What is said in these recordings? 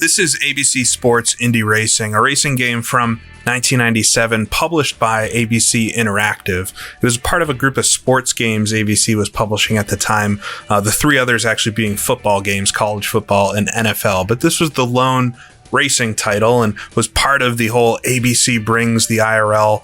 This is ABC Sports Indy Racing, a racing game from 1997 published by ABC Interactive. It was part of a group of sports games ABC was publishing at the time, the three others actually being football games, college football, and NFL. But this was the lone racing title and was part of the whole ABC brings the IRL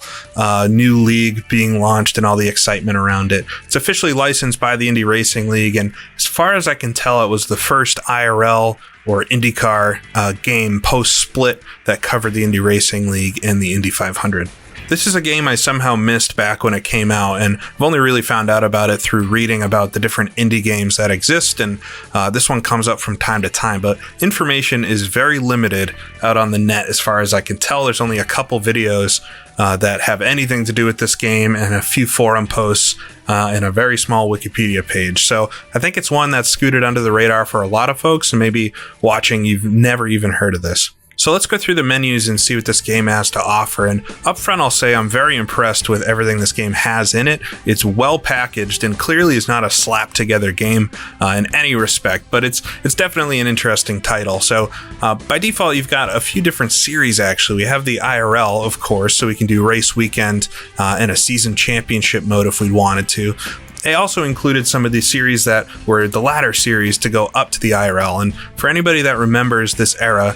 new league being launched and all the excitement around it. It's officially licensed by the Indy Racing League, and as far as I can tell, it was the first IRL or IndyCar game post-split that covered the Indy Racing League and the Indy 500. This is a game I somehow missed back when it came out, and I've only really found out about it through reading about the different indie games that exist, and this one comes up from time to time, but information is very limited out on the net as far as I can tell. There's only a couple videos that have anything to do with this game and a few forum posts and a very small Wikipedia page. So I think it's one that's scooted under the radar for a lot of folks, and maybe watching you've never even heard of this. So let's go through the menus and see what this game has to offer. And up front, I'll say I'm very impressed with everything this game has in it. It's well packaged and clearly is not a slap together game in any respect, but it's definitely an interesting title. So by default, you've got a few different series actually. We have the IRL, of course, so we can do race weekend and a season championship mode if we wanted to. They also included some of the series that were the ladder series to go up to the IRL. And for anybody that remembers this era,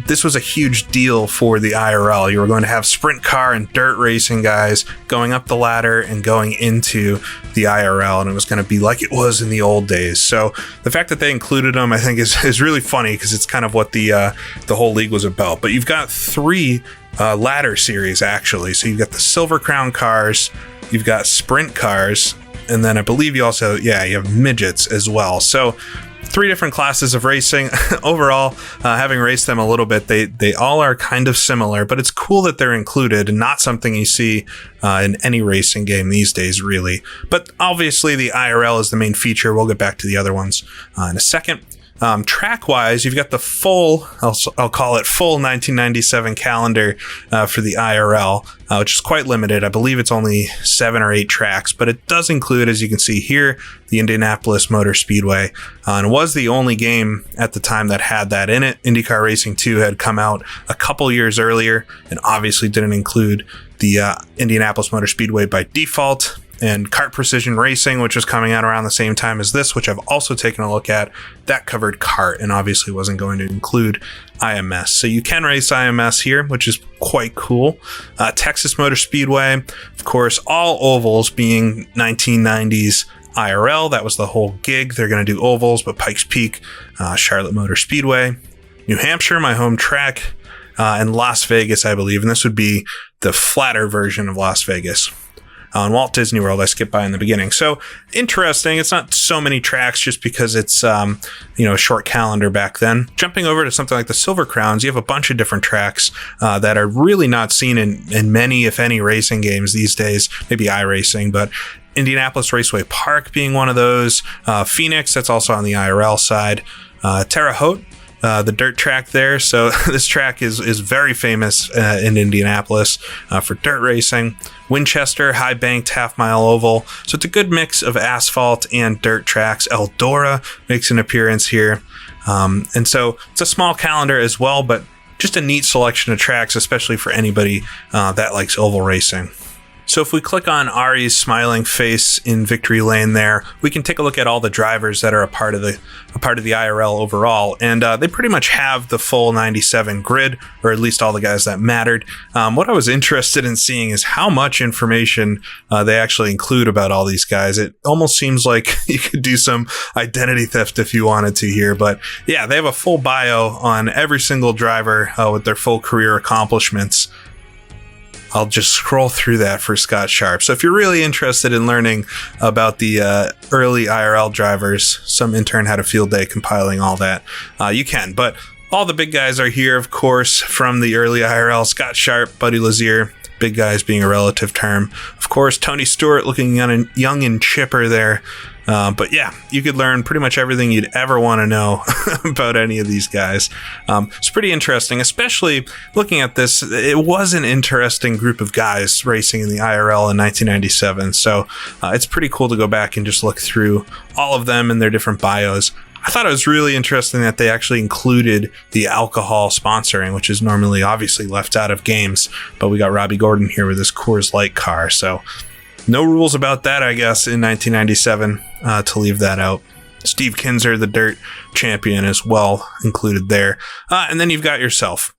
this was a huge deal for the IRL. You were going to have sprint car and dirt racing guys going up the ladder and going into the IRL, and it was going to be like it was in the old days. So the fact that they included them, I think, is really funny because it's kind of what the whole league was about. But you've got three ladder series, actually. So you've got the Silvercrown cars, you've got sprint cars, and then I believe you also, you have midgets as well. So three different classes of racing. Overall, having raced them a little bit, they all are kind of similar, but it's cool that they're included and not something you see in any racing game these days, really. But obviously the IRL is the main feature. We'll get back to the other ones in a second. Track-wise, you've got the full, I'll call it full 1997 calendar for the IRL, which is quite limited. I believe it's only 7 or 8 tracks, but it does include, as you can see here, the Indianapolis Motor Speedway, and was the only game at the time that had that in it. IndyCar Racing 2 had come out a couple years earlier and obviously didn't include the Indianapolis Motor Speedway by default. And Kart Precision Racing, which was coming out around the same time as this, which I've also taken a look at, that covered kart and obviously wasn't going to include IMS. So you can race IMS here, which is quite cool. Texas Motor Speedway, of course, all ovals being 1990s IRL. That was the whole gig. They're going to do ovals, but Pikes Peak, Charlotte Motor Speedway, New Hampshire, my home track, and Las Vegas, I believe. And this would be the flatter version of Las Vegas. On Walt Disney World, I skipped by in the beginning. So interesting. It's not so many tracks just because it's, a short calendar back then. Jumping over to something like the Silvercrowns, you have a bunch of different tracks that are really not seen in many, if any, racing games these days. Maybe iRacing, but Indianapolis Raceway Park being one of those. Phoenix, that's also on the IRL side. Terre Haute, the dirt track there. So this track is very famous in Indianapolis for dirt racing. Winchester, high banked half-mile oval. So it's a good mix of asphalt and dirt tracks. Eldora makes an appearance here. And so it's a small calendar as well, but just a neat selection of tracks, especially for anybody that likes oval racing. So if we click on Ari's smiling face in victory lane there, we can take a look at all the drivers that are a part of the IRL overall, and they pretty much have the full 97 grid, or at least all the guys that mattered. What I was interested in seeing is how much information they actually include about all these guys. It almost seems like you could do some identity theft if you wanted to here, but yeah, they have a full bio on every single driver with their full career accomplishments. I'll just scroll through that for Scott Sharp. So if you're really interested in learning about the early IRL drivers, some intern had a field day compiling all that, you can. But all the big guys are here, of course, from the early IRL. Scott Sharp, Buddy Lazier, big guys being a relative term. Of course, Tony Stewart looking young and chipper there. But yeah, you could learn pretty much everything you'd ever want to know about any of these guys. It's pretty interesting, especially looking at this. It was an interesting group of guys racing in the IRL in 1997. So it's pretty cool to go back and just look through all of them and their different bios. I thought it was really interesting that they actually included the alcohol sponsoring, which is normally obviously left out of games, but we got Robbie Gordon here with his Coors Light car, so no rules about that, I guess, in 1997 to leave that out. Steve Kinzer, the dirt champion, as well included there. And then you've got yourself.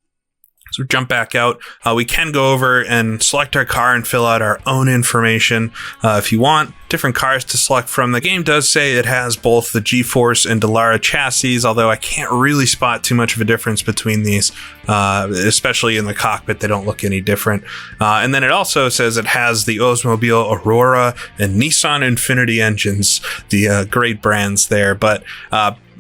So jump back out. We can go over and select our car and fill out our own information. If you want different cars to select from, the game does say it has both the G-Force and Eldora chassis, although I can't really spot too much of a difference between these, especially in the cockpit. They don't look any different. And then it also says it has the Oldsmobile Aurora and Nissan Infiniti engines, the great brands there. But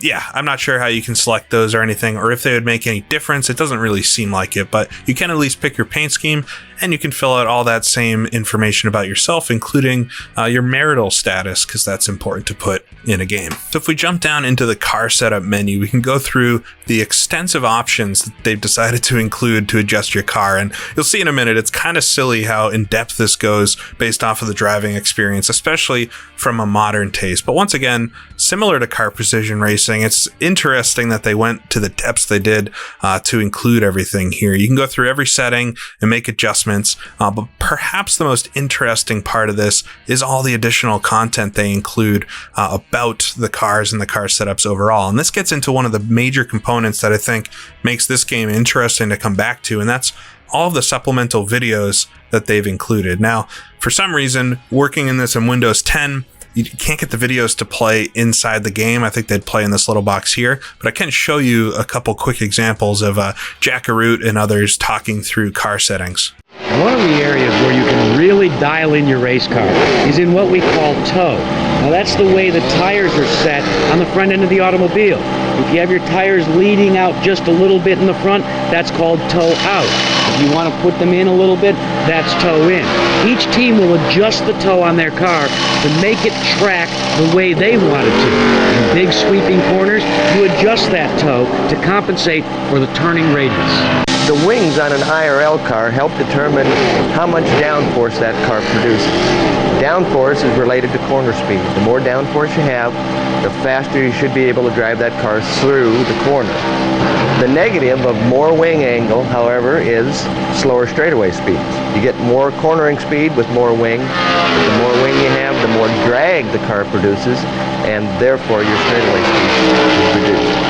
yeah, I'm not sure how you can select those or anything, or if they would make any difference. It doesn't really seem like it, but you can at least pick your paint scheme, and you can fill out all that same information about yourself, including your marital status, because that's important to put in a game. So if we jump down into the car setup menu, we can go through the extensive options that they've decided to include to adjust your car, and you'll see in a minute, it's kind of silly how in-depth this goes based off of the driving experience, especially from a modern taste. But once again, similar to Car Precision Racing, it's interesting that they went to the depths they did to include everything here. You can go through every setting and make adjustments, but perhaps the most interesting part of this is all the additional content they include about the cars and the car setups overall. And this gets into one of the major components that I think makes this game interesting to come back to, and that's all of the supplemental videos that they've included. Now, for some reason, working in this in Windows 10, you can't get the videos to play inside the game. I think they'd play in this little box here, but I can show you a couple quick examples of Jack Arute and others talking through car settings. One of the areas where you can really dial in your race car is in what we call toe. Now that's the way the tires are set on the front end of the automobile. If you have your tires leading out just a little bit in the front, that's called toe out. If you want to put them in a little bit, that's toe in. Each team will adjust the toe on their car to make it track the way they want it to. In big sweeping corners, you adjust that toe to compensate for the turning radius. The wings on an IRL car help determine how much downforce that car produces. Downforce is related to corner speed. The more downforce you have, the faster you should be able to drive that car through the corner. The negative of more wing angle, however, is slower straightaway speeds. You get more cornering speed with more wing. The more wing you have, the more drag the car produces, and therefore your straightaway speed is reduced.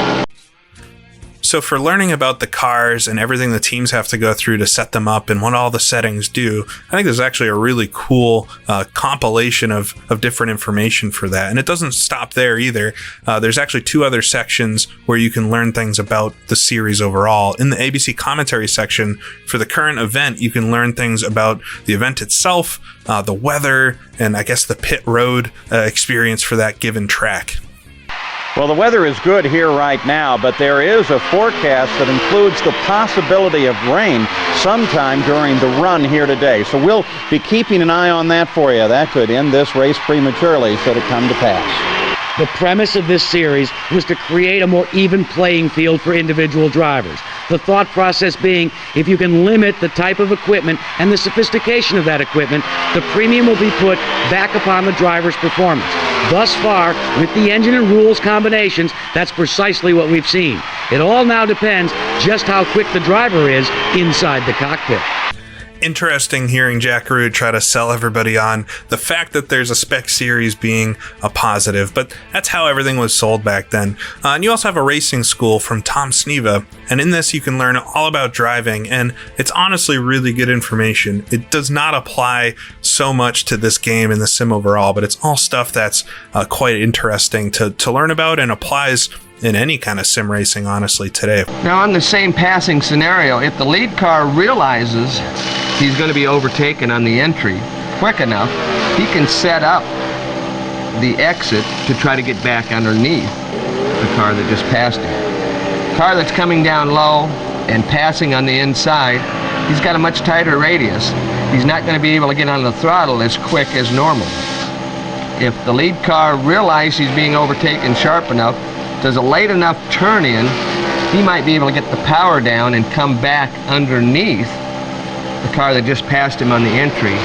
So for learning about the cars and everything the teams have to go through to set them up and what all the settings do, I think there's actually a really cool compilation of different information for that. And it doesn't stop there either. There's actually two other sections where you can learn things about the series overall. In the ABC commentary section for the current event, you can learn things about the event itself, the weather, and I guess the pit road experience for that given track. Well, the weather is good here right now, but there is a forecast that includes the possibility of rain sometime during the run here today. So we'll be keeping an eye on that for you. That could end this race prematurely should it come to pass. The premise of this series was to create a more even playing field for individual drivers. The thought process being, if you can limit the type of equipment and the sophistication of that equipment, the premium will be put back upon the driver's performance. Thus far, with the engine and rules combinations, that's precisely what we've seen. It all now depends just how quick the driver is inside the cockpit. Interesting hearing Jack Arute try to sell everybody on the fact that there's a spec series being a positive, but that's how everything was sold back then. And you also have a racing school from Tom Sneva, and in this you can learn all about driving, and it's honestly really good information. It does not apply so much to this game and the sim overall, but it's all stuff that's quite interesting to learn about and applies in any kind of sim racing, honestly, today. Now, on the same passing scenario, if the lead car realizes he's going to be overtaken on the entry quick enough, he can set up the exit to try to get back underneath the car that just passed him. Car that's coming down low and passing on the inside, he's got a much tighter radius. He's not going to be able to get on the throttle as quick as normal. If the lead car realizes he's being overtaken sharp enough, does a late enough turn in, he might be able to get the power down and come back underneath the car that just passed him on the entry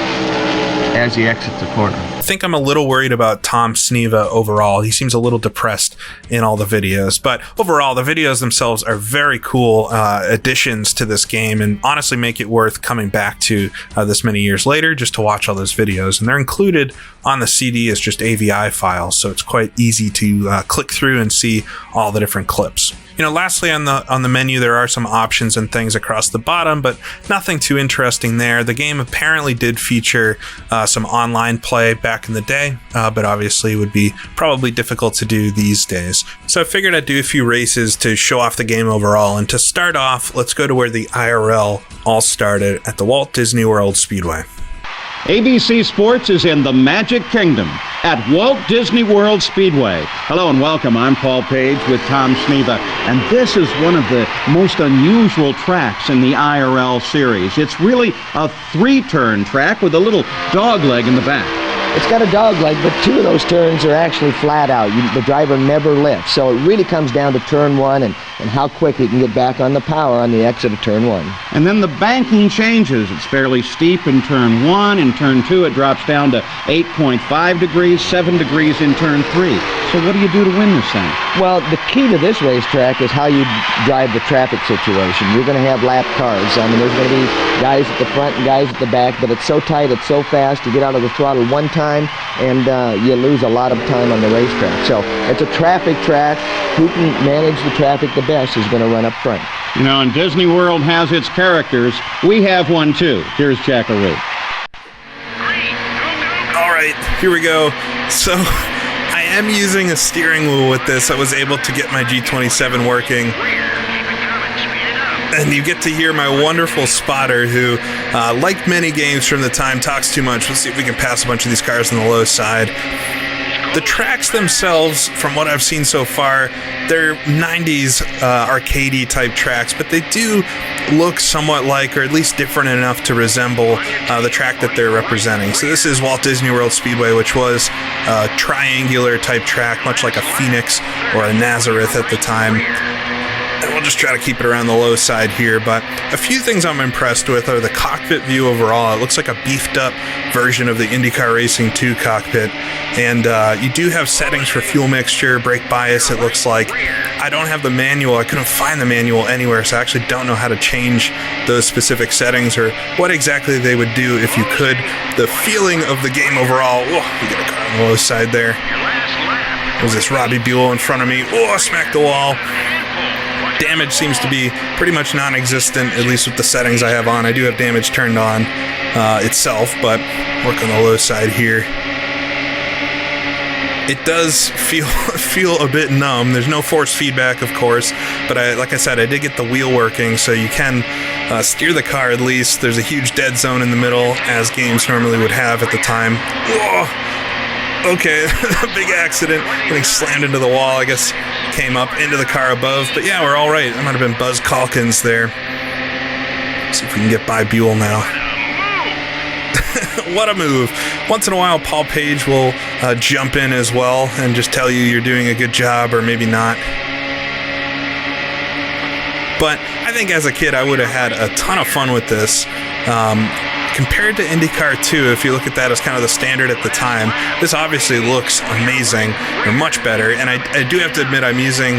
as he exits the corner. I think I'm a little worried about Tom Sneva overall. He seems a little depressed in all the videos, but overall the videos themselves are very cool additions to this game, and honestly make it worth coming back to this many years later just to watch all those videos. And they're included on the CD as just AVI files, so it's quite easy to click through and see all the different clips. Lastly on the menu, there are some options and things across the bottom, but nothing too interesting there. The game apparently did feature some online play back in the day, but obviously would be probably difficult to do these days. So I figured I'd do a few races to show off the game overall. And to start off, let's go to where the IRL all started, at the Walt Disney World Speedway. ABC Sports is in the Magic Kingdom at Walt Disney World Speedway. Hello and welcome. I'm Paul Page with Tom Sneva, and this is one of the most unusual tracks in the IRL series. It's really a three-turn track with a little dog leg in the back. It's got a dog leg, but two of those turns are actually flat out. The driver never lifts. So it really comes down to turn one and how quick he can get back on the power on the exit of turn one. And then the banking changes. It's fairly steep in turn one. In turn two, it drops down to 8.5 degrees, 7 degrees in turn three. So what do you do to win this thing? Well, the key to this racetrack is how you drive the traffic situation. You're going to have lap cars. I mean, there's going to be guys at the front and guys at the back, but it's so tight, it's so fast. You get out of the throttle one time, and you lose a lot of time on the racetrack. So it's a traffic track. Who can manage the traffic the best is going to run up front. And Disney World has its characters. We have one too. Here's Jackaroo. All right, here we go. So I am using a steering wheel with this. I was able to get my G27 working. And you get to hear my wonderful spotter who, like many games from the time, talks too much. Let's see if we can pass a bunch of these cars on the low side. The tracks themselves, from what I've seen so far, they're 90s arcadey type tracks, but they do look somewhat like, or at least different enough to resemble the track that they're representing. So this is Walt Disney World Speedway, which was a triangular type track, much like a Phoenix or a Nazareth at the time. And we'll just try to keep it around the low side here, but a few things I'm impressed with are the cockpit view overall. It looks like a beefed up version of the IndyCar Racing 2 cockpit, and you do have settings for fuel mixture, brake bias, it looks like. I don't have the manual. I couldn't find the manual anywhere, so I actually don't know how to change those specific settings or what exactly they would do if you could. The feeling of the game overall, we got a car on the low side there. There's this Robbie Buell in front of me. I smacked the wall. Damage seems to be pretty much non-existent, at least with the settings I have on. I do have damage turned on itself, but work on the low side here. It does feel a bit numb. There's no force feedback, of course, but like I said, I did get the wheel working, so you can steer the car at least. There's a huge dead zone in the middle, as games normally would have at the time. Okay, a big accident, getting slammed into the wall, I guess, came up into the car above, but yeah, we're all right. That might have been Buzz Calkins there. Let's see if we can get by Buell now. What a move. Once in a while, Paul Page will jump in as well and just tell you you're doing a good job, or maybe not. But I think as a kid, I would have had a ton of fun with this. Compared to IndyCar 2, if you look at that as kind of the standard at the time, this obviously looks amazing, or much better, and I do have to admit I'm using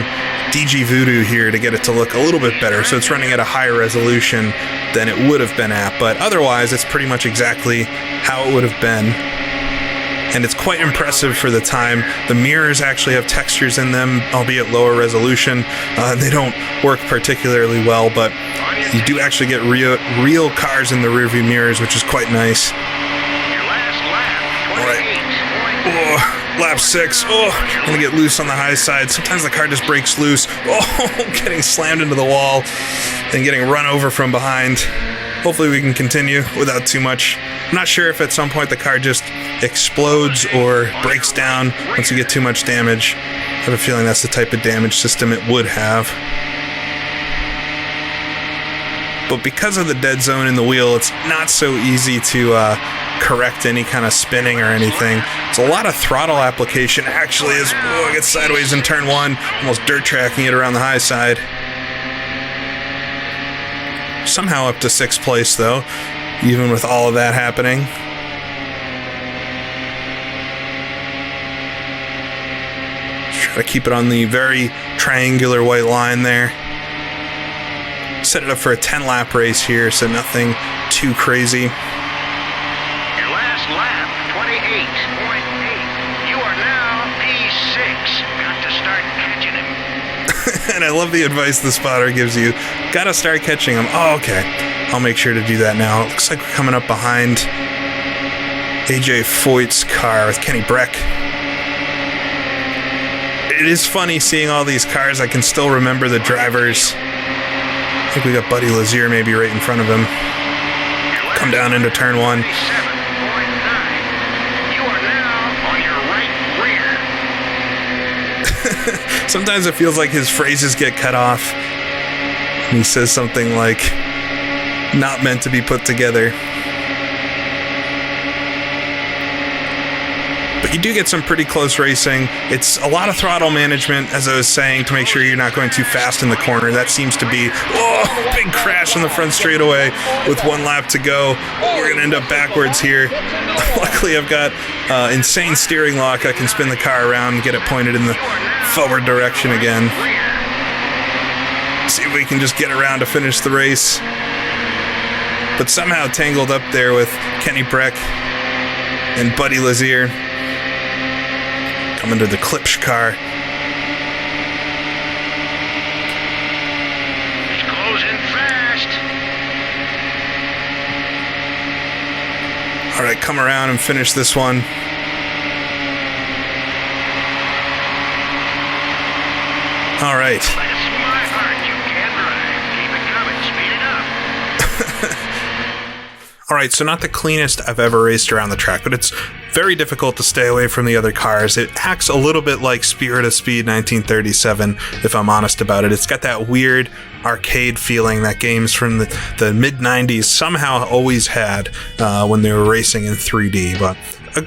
DG Voodoo here to get it to look a little bit better, so it's running at a higher resolution than it would have been at, but otherwise it's pretty much exactly how it would have been. And it's quite impressive for the time. The mirrors actually have textures in them, albeit lower resolution. They don't work particularly well, but you do actually get real cars in the rearview mirrors, which is quite nice. All right. Lap 6. I'm going to get loose on the high side. Sometimes the car just breaks loose. Getting slammed into the wall and getting run over from behind. Hopefully we can continue without too much. I'm not sure if at some point the car just explodes or breaks down once you get too much damage. I have a feeling that's the type of damage system it would have. But because of the dead zone in the wheel, it's not so easy to correct any kind of spinning or anything. It's a lot of throttle application actually as I get sideways in turn 1, almost dirt tracking it around the high side. Somehow up to 6th place though, even with all of that happening. Gotta keep it on the very triangular white line there. Set it up for a 10-lap race here, so nothing too crazy. Your last lap, 28.8. You are now P6. Got to start catching him. And I love the advice the spotter gives you. Gotta start catching him. Oh, okay. I'll make sure to do that now. It looks like we're coming up behind AJ Foyt's car with Kenny Breck. It is funny seeing all these cars. I can still remember the drivers. I think we got Buddy Lazier maybe right in front of him. Come down into turn 1. 7.9. You are now on your right rear. Sometimes it feels like his phrases get cut off. And he says something like, not meant to be put together. But you do get some pretty close racing. It's a lot of throttle management, as I was saying, to make sure you're not going too fast in the corner. That seems to be, big crash on the front straightaway with 1 lap to go. We're going to end up backwards here. Luckily, I've got insane steering lock. I can spin the car around and get it pointed in the forward direction again. See if we can just get around to finish the race. But somehow tangled up there with Kenny Breck and Buddy Lazier. Coming to the Klipsch car. He's closing fast. All right, come around and finish this one. All right. Bless my heart, you can drive. Keep it coming. Speed it up. All right, so not the cleanest I've ever raced around the track, but it's very difficult to stay away from the other cars. It acts a little bit like Spirit of Speed 1937, if I'm honest about it. It's got that weird arcade feeling that games from the mid-90s somehow always had when they were racing in 3D, but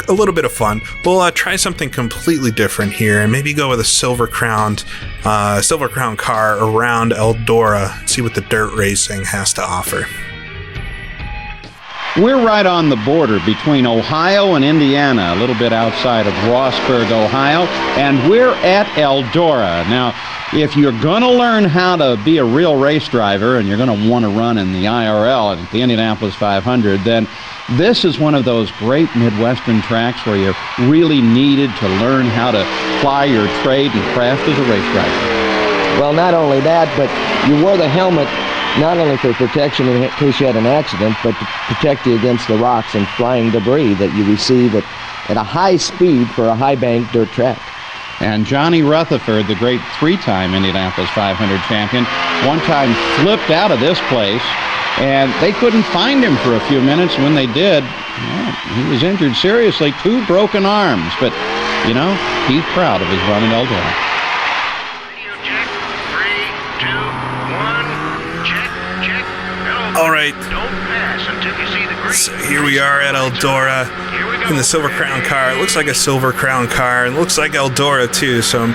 a little bit of fun. We'll try something completely different here and maybe go with a Silvercrown car around Eldora, see what the dirt racing has to offer. We're right on the border between Ohio and Indiana, a little bit outside of Rossburg, Ohio, and we're at Eldora. Now, if you're going to learn how to be a real race driver and you're going to want to run in the IRL at the Indianapolis 500, then this is one of those great Midwestern tracks where you really needed to learn how to ply your trade and craft as a race driver. Well, not only that, but you wore the helmet not only for protection in case you had an accident, but to protect you against the rocks and flying debris that you receive at a high speed for a high-banked dirt track. And Johnny Rutherford, the great 3-time Indianapolis 500 champion, one time flipped out of this place, and they couldn't find him for a few minutes. When they did, well, he was injured seriously, 2 broken arms. But, you know, he's proud of his run in Eldora. Radio check. 3, 2, 1. Check. All right. Don't pass until you see the green. So here we are at Eldora in the Silvercrown car. It looks like a Silvercrown car. It looks like Eldora too, so I'm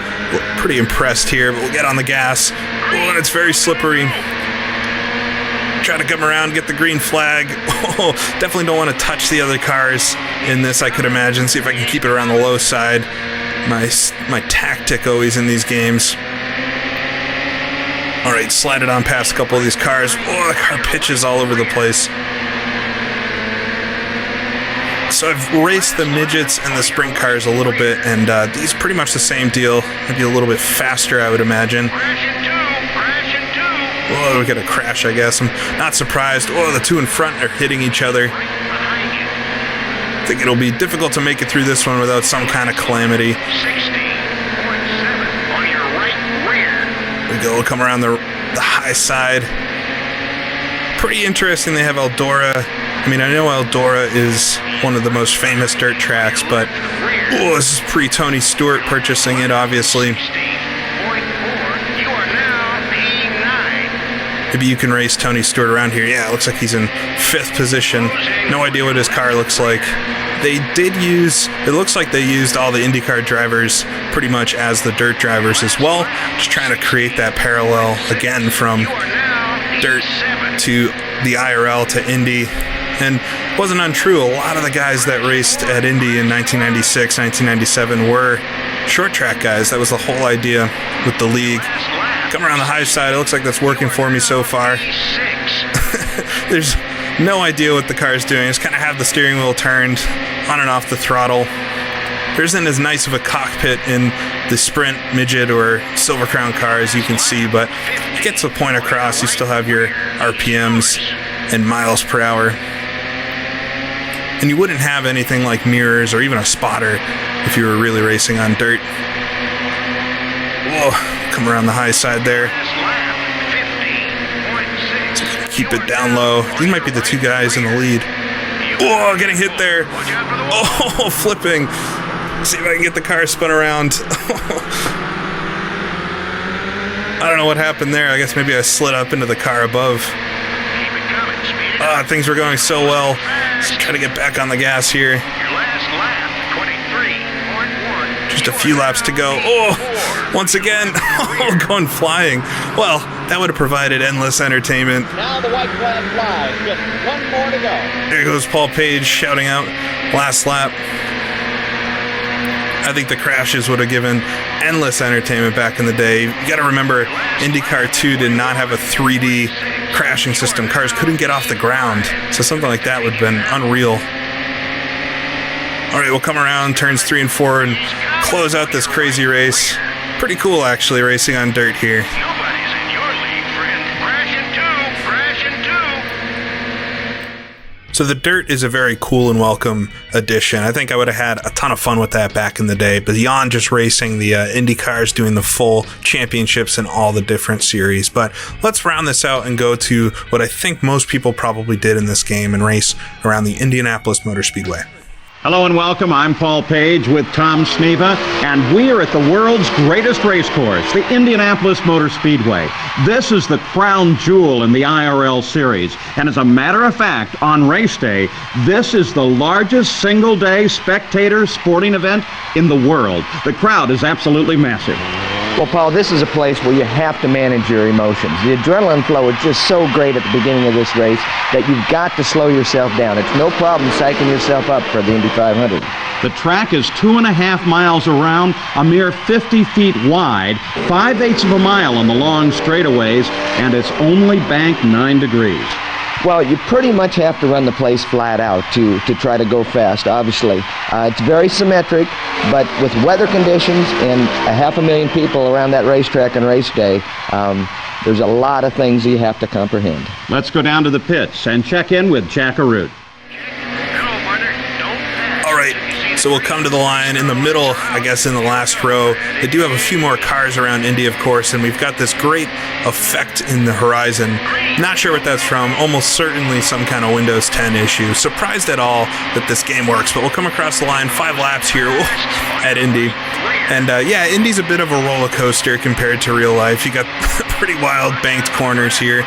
pretty impressed here. But we'll get on the gas. Oh, and it's very slippery. Try to come around, get the green flag. Oh, definitely don't want to touch the other cars in this, I could imagine. See if I can keep it around the low side. My tactic always in these games. All right, slide it on past a couple of these cars. Oh, the car pitches all over the place. So I've raced the midgets and the sprint cars a little bit, and these are pretty much the same deal. Maybe a little bit faster, I would imagine. Oh, we got a crash, I guess. I'm not surprised. Oh, the 2 in front are hitting each other. I think it'll be difficult to make it through this one without some kind of calamity. 16.7 on your right rear. We go, come around the high side. Pretty interesting they have Eldora. I mean, I know Eldora is one of the most famous dirt tracks, but this is pre-Tony Stewart purchasing it, obviously. 16.4. You are now P9. Maybe you can race Tony Stewart around here. Yeah, it looks like he's in 5th position. No idea what his car looks like. It looks like they used all the IndyCar drivers pretty much as the dirt drivers as well. Just trying to create that parallel again from dirt to the IRL to Indy. And it wasn't untrue. A lot of the guys that raced at Indy in 1996, 1997 were short track guys. That was the whole idea with the league. Come around the high side. It looks like that's working for me so far. There's no idea what the car is doing. Just kind of have the steering wheel turned on and off the throttle. There isn't as nice of a cockpit in the Sprint, Midget, or Silvercrown car as you can see, but it gets the point across. You still have your RPMs and miles per hour. And you wouldn't have anything like mirrors or even a spotter if you were really racing on dirt. Whoa, come around the high side there. Keep it down low. These might be the two guys in the lead. Oh, getting hit there. Oh, flipping. See if I can get the car spun around. I don't know what happened there. I guess maybe I slid up into the car above. Things were going so well. Let's try to get back on the gas here. Just a few laps to go. Oh, once again, going flying. Well, that would have provided endless entertainment. Now the white flag flies. Just one more to go. There goes Paul Page shouting out last lap. I think the crashes would have given endless entertainment back in the day. You got to remember, IndyCar 2 did not have a 3D crashing system. Cars couldn't get off the ground, so something like that would have been unreal. All right, we'll come around turns 3 and 4 and close out this crazy race. Pretty cool, actually, racing on dirt here. Nobody's in your league, friend. Crashing two. So the dirt is a very cool and welcome addition. I think I would have had a ton of fun with that back in the day, beyond just racing the Indy cars, doing the full championships and all the different series. But let's round this out and go to what I think most people probably did in this game and race around the Indianapolis Motor Speedway. Hello and welcome. I'm Paul Page with Tom Sneva, and we are at the world's greatest race course, the Indianapolis Motor Speedway. This is the crown jewel in the IRL series, and as a matter of fact, on race day, this is the largest single-day spectator sporting event in the world. The crowd is absolutely massive. Well, Paul, this is a place where you have to manage your emotions. The adrenaline flow is just so great at the beginning of this race that you've got to slow yourself down. It's no problem psyching yourself up for the Indy 500. The track is 2.5 miles around, a mere 50 feet wide, 5/8 of a mile on the long straightaways, and it's only banked 9 degrees. Well, you pretty much have to run the place flat out to try to go fast, obviously. It's very symmetric, but with weather conditions and 500,000 people around that racetrack on race day, there's a lot of things you have to comprehend. Let's go down to the pits and check in with Jack Arute. All right, so we'll come to the line in the middle, I guess in the last row. They do have a few more cars around Indy, of course, and we've got this great effect in the horizon. Not sure what that's from. Almost certainly some kind of Windows 10 issue. Surprised at all that this game works, but we'll come across the line, 5 laps here at Indy. And yeah, Indy's a bit of a roller coaster compared to real life. You got pretty wild banked corners here.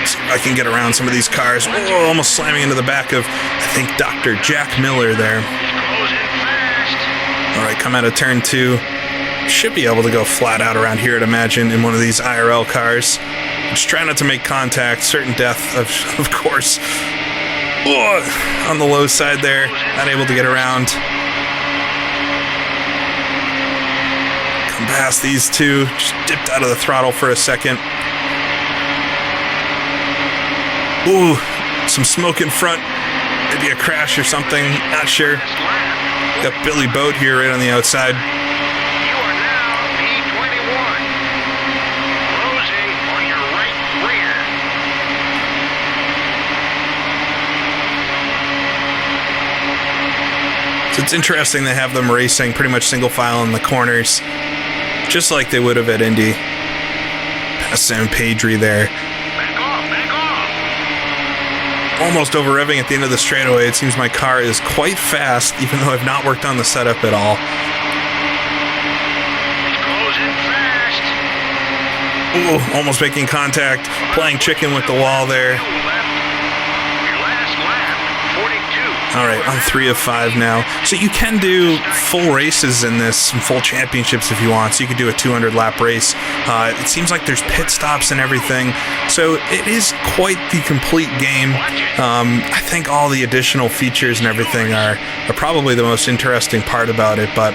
See if I can get around some of these cars. Oh, almost slamming into the back of, I think, Dr. Jack Miller there. All right, come out of turn 2. Should be able to go flat out around here, I'd imagine, in one of these IRL cars. Just try not to make contact. Certain death, of course. Oh, on the low side there. Not able to get around. Come past these two. Just dipped out of the throttle for a second. Ooh, some smoke in front. Maybe a crash or something. Not sure. Got Billy Boat here right on the outside. You are now P21. Closing on your right rear. So it's interesting they have them racing pretty much single file in the corners, just like they would have at Indy. Past Sam Padry there. Back off. Almost over revving at the end of the straightaway. It seems my car is quite fast, even though I've not worked on the setup at all. It's closing fast. Ooh, almost making contact, playing chicken with the wall there. Your last lap, 42. All right, on 3 of 5 now. So you can do full races in this, full championships if you want. So you could do a 200-lap race. It seems like there's pit stops and everything. So it is quite the complete game. I think all the additional features and everything are probably the most interesting part about it. But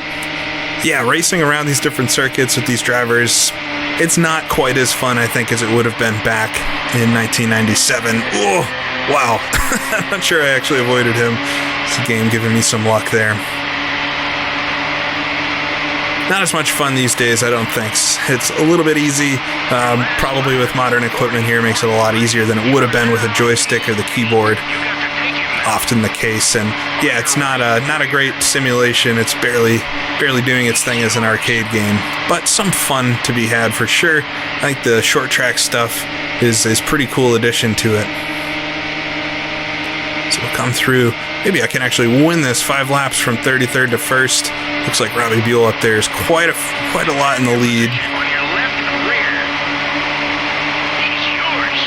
Yeah, racing around these different circuits with these drivers, it's not quite as fun, I think, as it would have been back in 1997. Oh, wow. I'm not sure I actually avoided him. It's a game giving me some luck there. Not as much fun these days, I don't think. It's a little bit easy. Probably with modern equipment here, makes it a lot easier than it would have been with a joystick or the keyboard. Often the case, and yeah, it's not a great simulation. It's barely doing its thing as an arcade game, but some fun to be had for sure. I think the short track stuff is pretty cool addition to it. So we'll come through. Maybe I can actually win this 5 laps from 33rd to 1st. Looks like Robbie Buell up there is quite a lot in the lead. On your left rear. He's yours.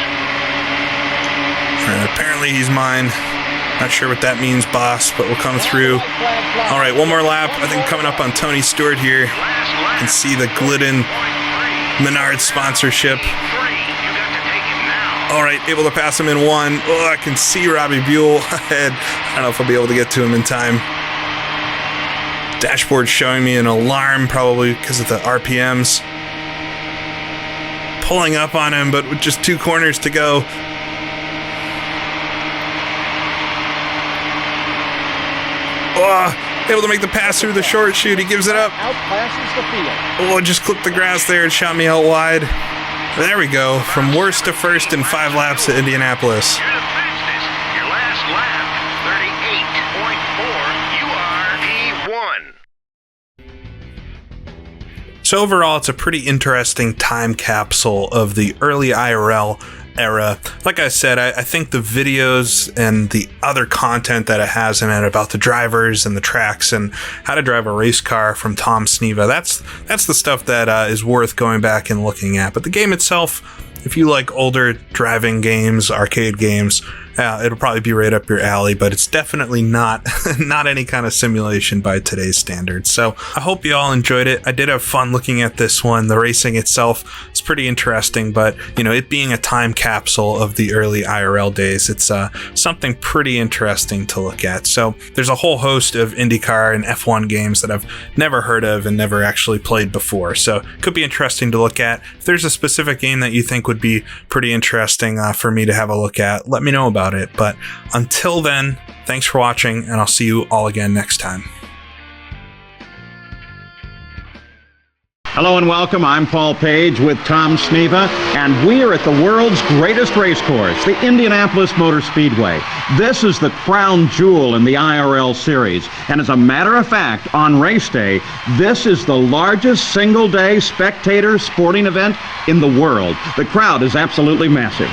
Apparently he's mine. Not sure what that means, boss, but we'll come through. All right, one more lap. I think coming up on Tony Stewart here. You can see the Glidden Menard sponsorship. All right, able to pass him in 1. Oh, I can see Robbie Buell ahead. I don't know if I'll be able to get to him in time. Dashboard showing me an alarm, probably because of the RPMs. Pulling up on him, but with just 2 corners to go. Oh, able to make the pass through the short chute. He gives it up. Outclasses the field. Oh, just clipped the grass there and shot me out wide. There we go. From worst to first in 5 laps at Indianapolis. You're the fastest. Your last lap, 38.4. You are P1. So overall, it's a pretty interesting time capsule of the early IRL era. Like I said, I think the videos and the other content that it has in it about the drivers and the tracks and how to drive a race car from Tom Sneva, that's the stuff that is worth going back and looking at. But the game itself, if you like older driving games, arcade games, it'll probably be right up your alley, but it's definitely not any kind of simulation by today's standards. So I hope you all enjoyed it. I did have fun looking at this one. The racing itself is pretty interesting, but it being a time capsule of the early IRL days, it's something pretty interesting to look at. So there's a whole host of IndyCar and F1 games that I've never heard of and never actually played before. So it could be interesting to look at. If there's a specific game that you think would be pretty interesting for me to have a look at, let me know about it. But until then, thanks for watching, and I'll see you all again next time. Hello and welcome. I'm Paul Page with Tom Sneva, and we are at the world's greatest race course, the Indianapolis Motor Speedway. This is the crown jewel in the IRL series, and as a matter of fact, on race day, this is the largest single-day spectator sporting event in the world. The crowd is absolutely massive.